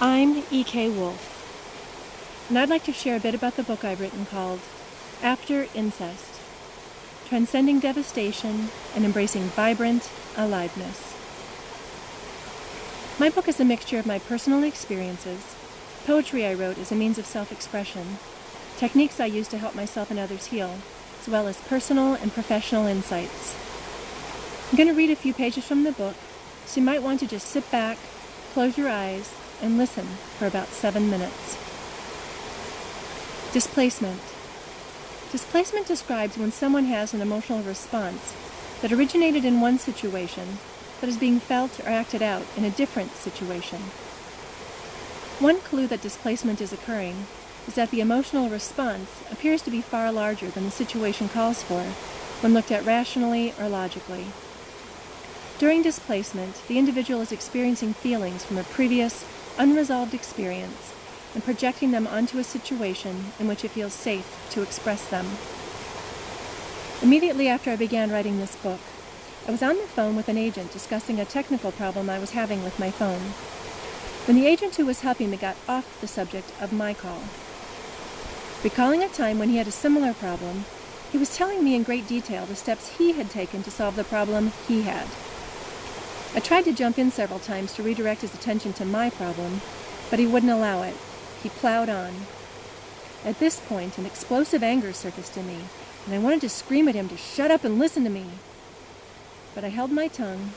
I'm E.K. Wolf, and I'd like to share a bit about the book I've written called After Incest: Transcending Devastation and Embracing Vibrant Aliveness. My book is a mixture of my personal experiences, poetry I wrote as a means of self-expression, techniques I use to help myself and others heal, as well as personal and professional insights. I'm going to read a few pages from the book, so you might want to just sit back, close your eyes, and listen for about 7 minutes. Displacement. Displacement describes when someone has an emotional response that originated in one situation but is being felt or acted out in a different situation. One clue that displacement is occurring is that the emotional response appears to be far larger than the situation calls for when looked at rationally or logically. During displacement, the individual is experiencing feelings from a previous, unresolved experience and projecting them onto a situation in which it feels safe to express them. Immediately after I began writing this book, I was on the phone with an agent discussing a technical problem I was having with my phone, when the agent who was helping me got off the subject of my call. Recalling a time when he had a similar problem, he was telling me in great detail the steps he had taken to solve the problem he had. I tried to jump in several times to redirect his attention to my problem, but he wouldn't allow it. He plowed on. At this point, an explosive anger surfaced in me, and I wanted to scream at him to shut up and listen to me. But I held my tongue,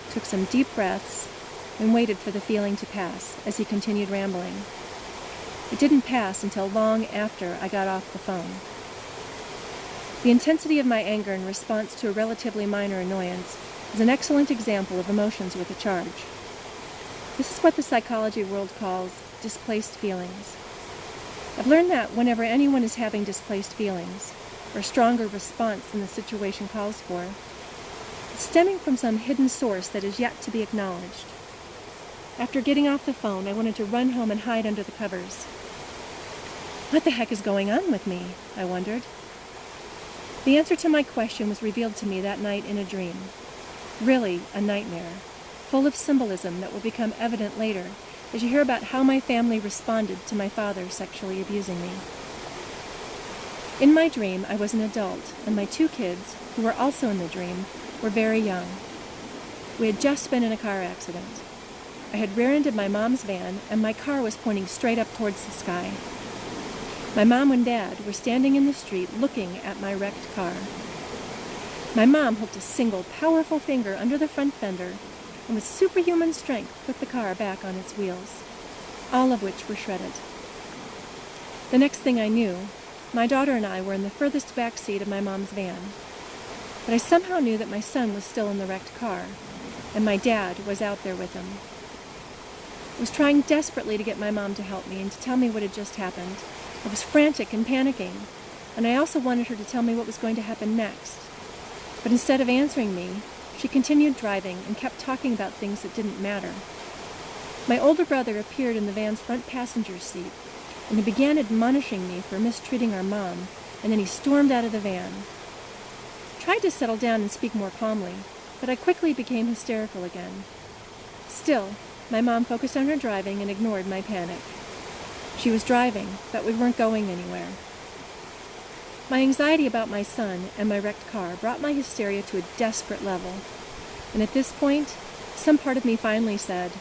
took some deep breaths, and waited for the feeling to pass as he continued rambling. It didn't pass until long after I got off the phone. The intensity of my anger in response to a relatively minor annoyance is an excellent example of emotions with a charge. This is what the psychology world calls displaced feelings. I've learned that whenever anyone is having displaced feelings, or a stronger response than the situation calls for, it's stemming from some hidden source that is yet to be acknowledged. After getting off the phone, I wanted to run home and hide under the covers. What the heck is going on with me? I wondered. The answer to my question was revealed to me that night in a dream. Really a nightmare, full of symbolism that will become evident later as you hear about how my family responded to my father sexually abusing me. In my dream, I was an adult, and my 2 kids, who were also in the dream, were very young. We had just been in a car accident. I had rear-ended my mom's van, and my car was pointing straight up towards the sky. My mom and dad were standing in the street looking at my wrecked car. My mom hooked a single, powerful finger under the front fender and with superhuman strength put the car back on its wheels, all of which were shredded. The next thing I knew, my daughter and I were in the furthest back seat of my mom's van, but I somehow knew that my son was still in the wrecked car, and my dad was out there with him. I was trying desperately to get my mom to help me and to tell me what had just happened. I was frantic and panicking, and I also wanted her to tell me what was going to happen next. But instead of answering me, she continued driving and kept talking about things that didn't matter. My older brother appeared in the van's front passenger seat, and he began admonishing me for mistreating our mom, and then he stormed out of the van. I tried to settle down and speak more calmly, but I quickly became hysterical again. Still, my mom focused on her driving and ignored my panic. She was driving, but we weren't going anywhere. My anxiety about my son and my wrecked car brought my hysteria to a desperate level, and at this point, some part of me finally said,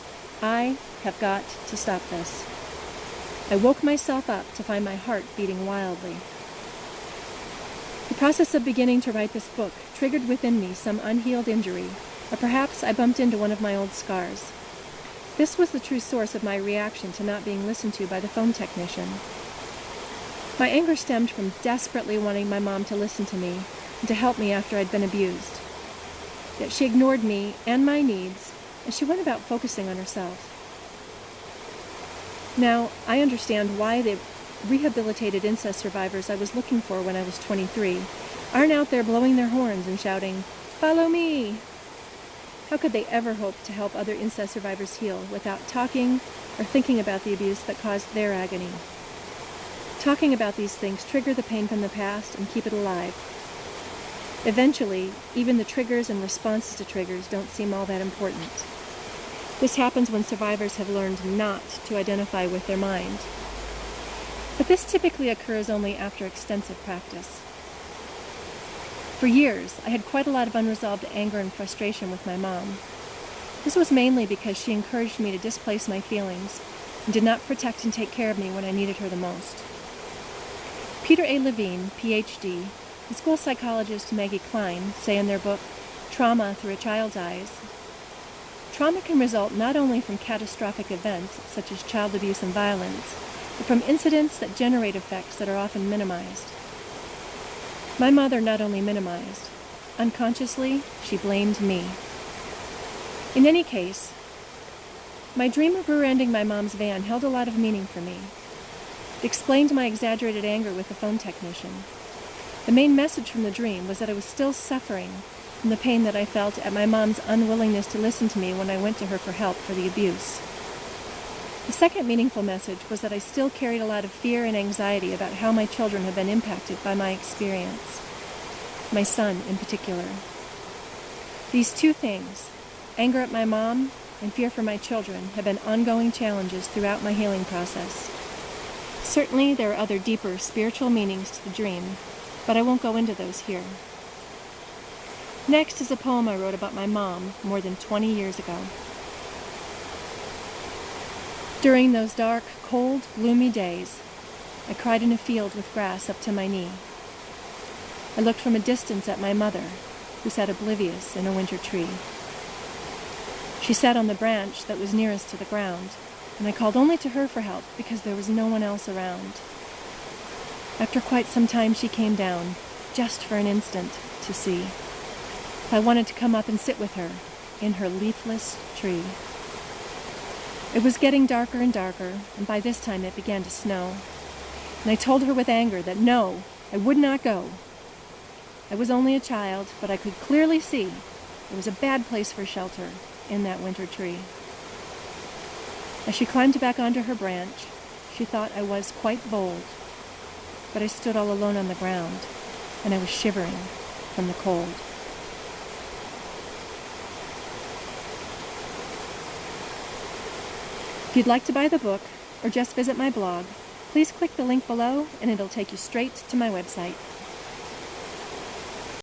I have got to stop this. I woke myself up to find my heart beating wildly. The process of beginning to write this book triggered within me some unhealed injury, or perhaps I bumped into one of my old scars. This was the true source of my reaction to not being listened to by the phone technician. My anger stemmed from desperately wanting my mom to listen to me and to help me after I'd been abused. Yet she ignored me and my needs, and she went about focusing on herself. Now, I understand why the rehabilitated incest survivors I was looking for when I was 23 aren't out there blowing their horns and shouting, "Follow me!" How could they ever hope to help other incest survivors heal without talking or thinking about the abuse that caused their agony? Talking about these things trigger the pain from the past and keep it alive. Eventually, even the triggers and responses to triggers don't seem all that important. This happens when survivors have learned not to identify with their mind. But this typically occurs only after extensive practice. For years, I had quite a lot of unresolved anger and frustration with my mom. This was mainly because she encouraged me to displace my feelings and did not protect and take care of me when I needed her the most. Peter A. Levine, Ph.D., and school psychologist Maggie Klein say in their book, Trauma Through a Child's Eyes, trauma can result not only from catastrophic events, such as child abuse and violence, but from incidents that generate effects that are often minimized. My mother not only minimized, unconsciously, she blamed me. In any case, my dream of rear-ending my mom's van held a lot of meaning for me. It explained my exaggerated anger with the phone technician. The main message from the dream was that I was still suffering from the pain that I felt at my mom's unwillingness to listen to me when I went to her for help for the abuse. The second meaningful message was that I still carried a lot of fear and anxiety about how my children had been impacted by my experience, my son in particular. These two things, anger at my mom and fear for my children, have been ongoing challenges throughout my healing process. Certainly there are other deeper spiritual meanings to the dream, but I won't go into those here. Next is a poem I wrote about my mom more than 20 years ago. During those dark, cold, gloomy days, I cried in a field with grass up to my knee. I looked from a distance at my mother, who sat oblivious in a winter tree. She sat on the branch that was nearest to the ground, and I called only to her for help because there was no one else around. After quite some time, she came down, just for an instant, to see if I wanted to come up and sit with her in her leafless tree. It was getting darker and darker, and by this time it began to snow. And I told her with anger that no, I would not go. I was only a child, but I could clearly see it was a bad place for shelter in that winter tree. As she climbed back onto her branch, she thought I was quite bold, but I stood all alone on the ground, and I was shivering from the cold. If you'd like to buy the book, or just visit my blog, please click the link below and it'll take you straight to my website.